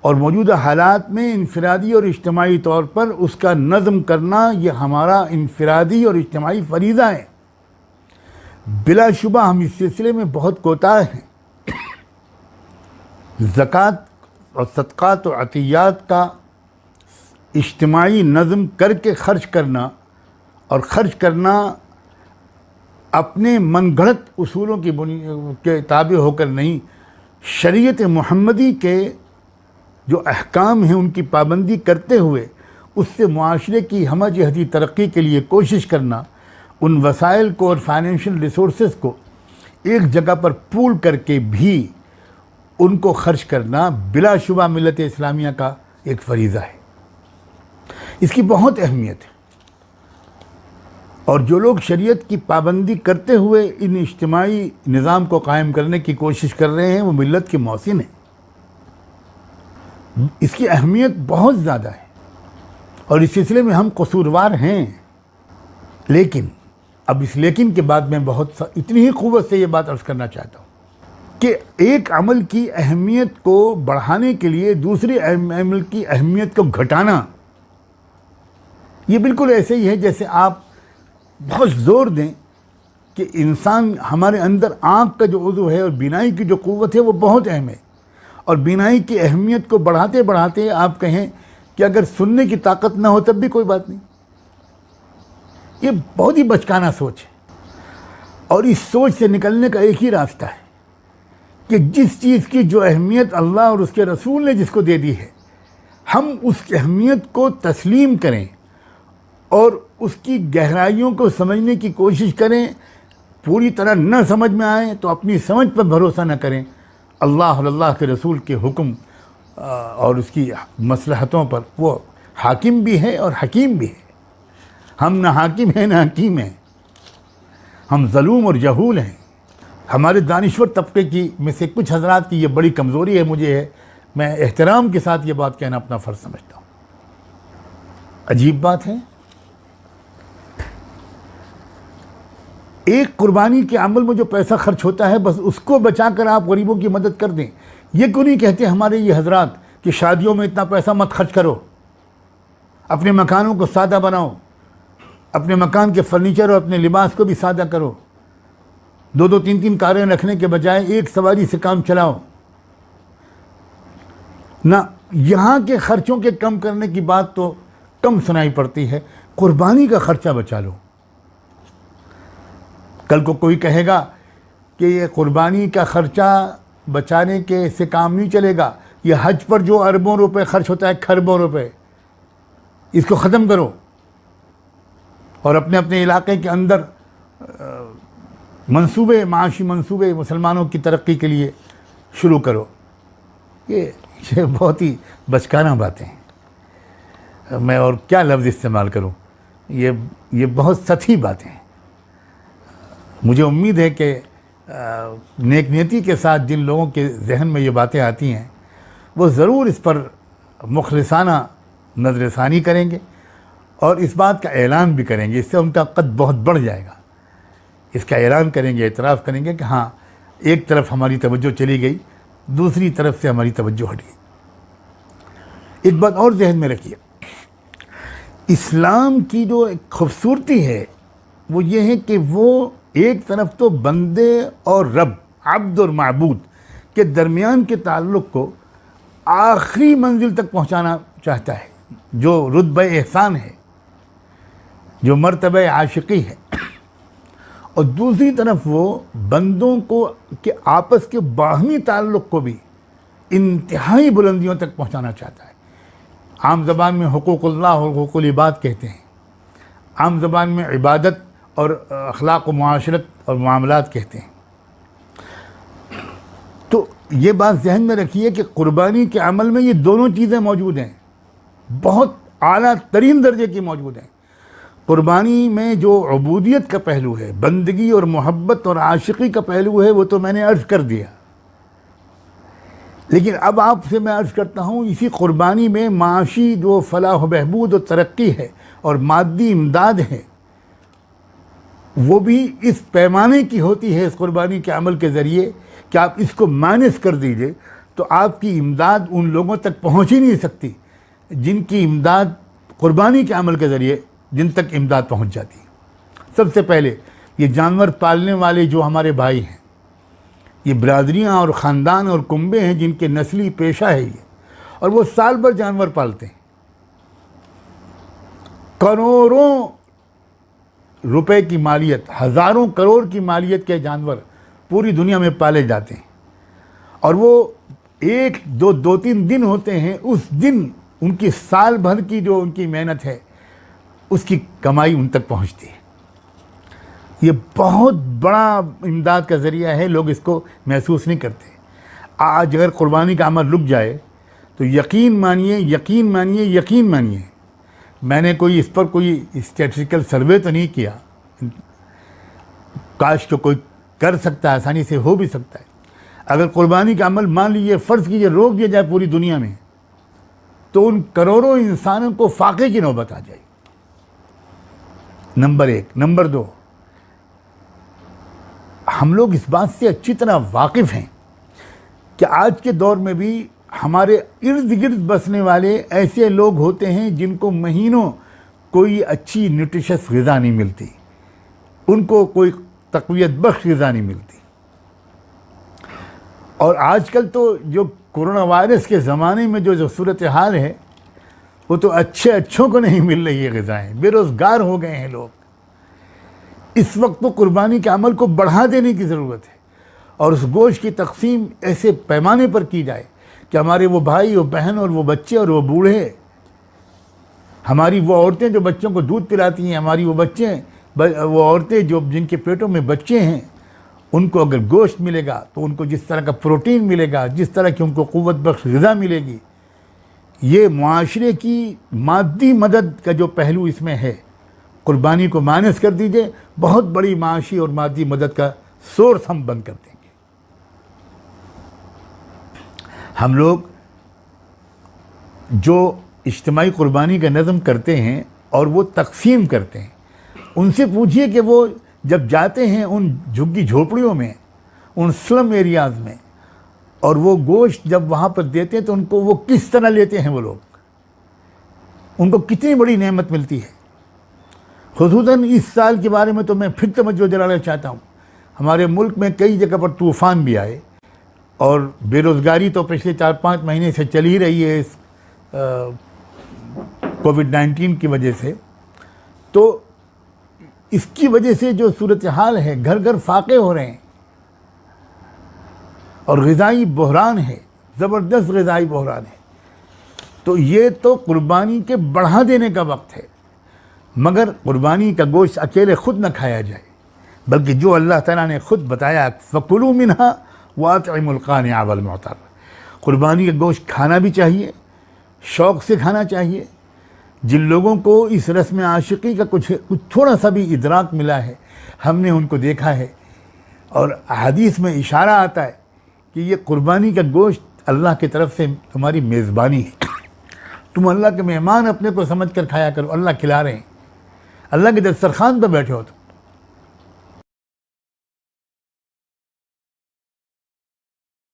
और मौजूदा हालात में इनफरादी और इज्तिमाई तौर पर उसका नज़म करना ये हमारा इनफरादी और इज्तिमाई फ़रीज़ा है। बिलाशुबा हम इस सिलसिले में बहुत कोताह हैं। ज़कात और सदक़ात और अतियात का इज्तिमाई नज़म करके ख़र्च करना, और ख़र्च करना अपने मनगढ़ंत उसूलों के ताबे होकर नहीं, शरीयत मुहम्मदी के जो अहकाम हैं उनकी पाबंदी करते हुए उससे मुआशरे की हमजहती तरक्की के लिए कोशिश करना, उन वसाइल को और फाइनेंशियल रिसोर्सेज को एक जगह पर पूल करके भी उनको खर्च करना बिलाशुबा मिल्लत इस्लामिया का एक फ़रीज़ा है। इसकी बहुत अहमियत है, और जो लोग शरीयत की पाबंदी करते हुए इन इज्तिमाई निज़ाम को कायम करने की कोशिश कर रहे हैं वो मिल्लत के मौसिन हैं। इसकी अहमियत बहुत ज़्यादा है और इस सिलसिले में हम कसूरवार हैं। लेकिन अब इस लेकिन के बाद मैं इतनी ही क़ुव्वत से ये बात अर्ज़ करना चाहता हूँ कि एक अमल की अहमियत को बढ़ाने के लिए दूसरे अमल की अहमियत को घटाना, ये बिल्कुल ऐसे ही है जैसे आप बहुत ज़ोर दें कि इंसान, हमारे अंदर आँख का जो उज़्व है और बीनाई की जो क़ुव्वत है वो बहुत अहम है, और बीनाई की अहमियत को बढ़ाते बढ़ाते आप कहें कि अगर सुनने की ताकत ना हो तब भी कोई बात नहीं। ये बहुत ही बचकाना सोच है, और इस सोच से निकलने का एक ही रास्ता है कि जिस चीज़ की जो अहमियत अल्लाह और उसके रसूल ने जिसको दे दी है, हम उस अहमियत को तस्लीम करें और उसकी गहराइयों को समझने की कोशिश करें। पूरी तरह न समझ में आए तो अपनी समझ पर भरोसा न करें, अल्लाह और अल्लाह के रसूल के हुक्म और उसकी मसलहतों पर वो हाकिम भी है और हकीम भी है। हम न हाकिम हैं न हकीम हैं, हम ज़लूम और जहूल हैं। हमारे दानिश्वर तबके की में से कुछ हज़रात की ये बड़ी कमज़ोरी है, मुझे है, मैं एहतराम के साथ ये बात कहना अपना फ़र्ज़ समझता हूँ। अजीब बात है, एक कुर्बानी के अमल में जो पैसा खर्च होता है बस उसको बचाकर आप गरीबों की मदद कर दें। ये क्यों नहीं कहते हमारे ये हजरात कि शादियों में इतना पैसा मत खर्च करो, अपने मकानों को सादा बनाओ, अपने मकान के फर्नीचर और अपने लिबास को भी सादा करो, 2-2 3-3 कारें रखने के बजाय एक सवारी से काम चलाओ ना। यहाँ के ख़र्चों के कम करने की बात तो कम सुनाई पड़ती है, कुर्बानी का ख़र्चा बचा लो। कल को कोई कहेगा कि ये कुर्बानी का ख़र्चा बचाने के से काम नहीं चलेगा, ये हज पर जो अरबों रुपए खर्च होता है, खरबों रुपए, इसको ख़त्म करो और अपने अपने इलाके के अंदर मंसूबे, माशी मंसूबे मुसलमानों की तरक्की के लिए शुरू करो। ये बहुत ही बचकाना बातें हैं, मैं और क्या लफ्ज़ इस्तेमाल करूं, ये बहुत सतही बातें हैं। मुझे उम्मीद है कि नेक नीयती के साथ जिन लोगों के जहन में ये बातें आती हैं वो ज़रूर इस पर मुखलिसाना नज़रसानी करेंगे और इस बात का ऐलान भी करेंगे। इससे उनका कद बहुत बढ़ जाएगा। इसका ऐलान करेंगे, एतराफ़ करेंगे कि हाँ, एक तरफ हमारी तवज्जो चली गई, दूसरी तरफ से हमारी तवज्जो हट गई। एक बात और जहन में रखिए, इस्लाम की जो एक खूबसूरती है वो ये है कि वो एक तरफ तो बंदे और रब, अब्द और माबूद के दरमियान के ताल्लुक़ को आखिरी मंजिल तक पहुँचाना चाहता है, जो रुतबा एहसान है, जो मर्तबा आशिकी है, और दूसरी तरफ वो बंदों को के आपस के बाहमी ताल्लुक़ को भी इंतहाई बुलंदियों तक पहुँचाना चाहता है। आम ज़बान में हुकूकुल्लाह और हुकूकुल इबाद कहते हैं, आम ज़बान में इबादत और अखलाक व मुआशरत और मामलात कहते हैं। तो ये बात जहन में रखिए कि कुर्बानी के अमल में ये दोनों चीज़ें मौजूद हैं, बहुत आला तरीन दर्जे की मौजूद हैं। कुर्बानी में जो उबूदियत का पहलू है, बंदगी और मोहब्बत और आशिकी का पहलू है, वो तो मैंने अर्ज़ कर दिया। लेकिन अब आपसे मैं अर्ज़ करता हूँ, इसी कुर्बानी में माशी जो फलाह बहबूद और तरक्की है और मादी इमदाद है, वो भी इस पैमाने की होती है, इस कुर्बानी के अमल के ज़रिए कि आप इसको माइनस कर दीजिए तो आपकी इमदाद उन लोगों तक पहुंच ही नहीं सकती जिनकी इमदाद कुर्बानी के अमल के ज़रिए जिन तक इमदाद पहुंच जाती है। सबसे पहले ये जानवर पालने वाले जो हमारे भाई हैं, ये बरादरियाँ और ख़ानदान और कुंबे हैं जिनके नस्ली पेशा है ये, और वो साल भर जानवर पालते हैं। करोड़ों रुपए की मालियत, हज़ारों करोड़ की मालियत के जानवर पूरी दुनिया में पाले जाते हैं, और वो एक दो तीन दिन होते हैं, उस दिन उनकी साल भर की जो उनकी मेहनत है उसकी कमाई उन तक पहुंचती है। ये बहुत बड़ा इमदाद का ज़रिया है, लोग इसको महसूस नहीं करते। आज अगर कुर्बानी का अमल रुक जाए तो यकीन मानिए, मैंने कोई इस पर कोई स्टैटिस्टिकल सर्वे तो नहीं किया, काश तो कोई कर सकता है, आसानी से हो भी सकता है। अगर कुर्बानी का अमल मान लीजिए फ़र्ज़ कीजिए रोक दिया जाए पूरी दुनिया में, तो उन करोड़ों इंसानों को फाके की नौबत आ जाएगी। नंबर 1। नंबर 2, हम लोग इस बात से अच्छी तरह वाकिफ़ हैं कि आज के दौर में भी हमारे इर्द गिर्द बसने वाले ऐसे लोग होते हैं जिनको महीनों कोई अच्छी न्यूट्रिशस ग़िज़ा नहीं मिलती, उनको कोई तक़वियत बख्श ग़िज़ा नहीं मिलती। और आजकल तो जो कोरोना वायरस के ज़माने में जो सूरत हाल है, वो तो अच्छों को नहीं मिल रही है ग़िज़ाएँ, बेरोज़गार हो गए हैं लोग। इस वक्त तो कुर्बानी के अमल को बढ़ा देने की ज़रूरत है, और उस गोश्त की तकसीम ऐसे पैमाने पर की जाए कि हमारे वो भाई और बहन और वो बच्चे और वो बूढ़े, हमारी वो औरतें जो बच्चों को दूध पिलाती हैं, हमारी वो वो औरतें जो जिनके पेटों में बच्चे हैं, उनको अगर गोश्त मिलेगा तो उनको जिस तरह का प्रोटीन मिलेगा, जिस तरह की उनको क़ुव्वत बख्श ग़िज़ा मिलेगी, ये मुआशरे की मादी मदद का जो पहलू इसमें है, कुर्बानी को माइनस कर दीजिए, बहुत बड़ी माशी और मादी मदद का सोर्स हम बंद कर देंगे। हम लोग जो इज्तिमाई कुर्बानी का नज़म करते हैं और वो तकसीम करते हैं, उनसे पूछिए कि वो जब जाते हैं उन झुग्गी झोपड़ियों में, उन स्लम एरियाज़ में, और वो गोश्त जब वहाँ पर देते हैं तो उनको वो किस तरह लेते हैं, वो लोग, उनको कितनी बड़ी नेमत मिलती है। खुसूसन इस साल के बारे में तो मैं फिर तवज्जो दिलाना चाहता हूँ। हमारे मुल्क में कई जगह पर तूफ़ान भी आए, और बेरोज़गारी तो पिछले 4-5 महीने से चल ही रही है इस कोविड-19 की वजह से। तो इसकी वजह से जो सूरत हाल है, घर घर फाके हो रहे हैं, और ग़िज़ाई बहरान है, ज़बरदस्त ग़िज़ाई बहरान है। तो ये तो कुर्बानी के बढ़ा देने का वक्त है, मगर कुर्बानी का गोश्त अकेले ख़ुद न खाया जाए, बल्कि जो अल्लाह ताला ने ख़ुद बताया, फ़कुलू मिन्हा वातिमुल क़ानिअ वल मुअतर, कुर्बानी का गोश्त खाना भी चाहिए, शौक़ से खाना चाहिए। जिन लोगों को इस रस्म आशिकी का कुछ थोड़ा सा भी इदराक मिला है, हमने उनको देखा है, और हदीस में इशारा आता है कि ये कुर्बानी का गोश्त अल्लाह की तरफ से तुम्हारी मेज़बानी है, तुम अल्लाह के मेहमान अपने को समझ कर खाया करो, अल्लाह खिला रहे हैं, अल्लाह के दस्तरखान पर बैठे हो तुम।